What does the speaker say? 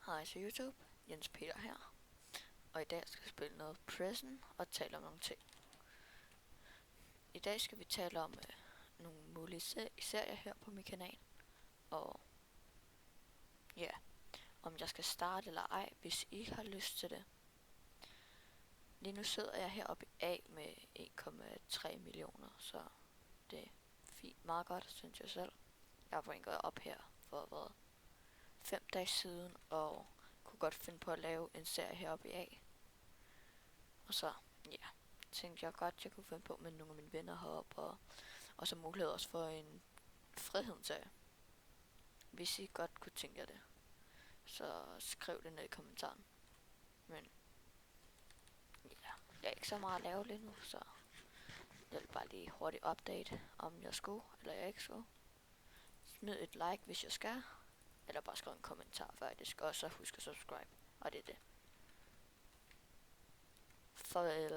Hej til YouTube, Jens Peter her, og i dag skal vi spille noget Prison og tale om nogle ting. I dag skal vi tale om nogle mulige serier her på min kanal, og ja, om jeg skal starte eller ej, hvis I har lyst til det. Lige nu sidder jeg heroppe i A med 1,3 millioner, så det er fint, meget godt, synes jeg selv. Jeg har gået op her for 5 dage siden, og kunne godt finde på at lave en serie heroppe i A. Og så, ja, tænkte jeg godt, jeg kunne finde på med nogle af mine venner heroppe, og så mulighed også for en frihedsserie. Hvis I godt kunne tænke jer det, så skriv det ned i kommentaren. Men, ja, jeg er ikke så meget at lave lige nu, så jeg vil bare lige hurtigt update, om jeg skulle, eller jeg ikke skulle. Smid et like, hvis jeg skal, eller bare skriv en kommentar faktisk, og så husk at subscribe, og det er det. Farvel.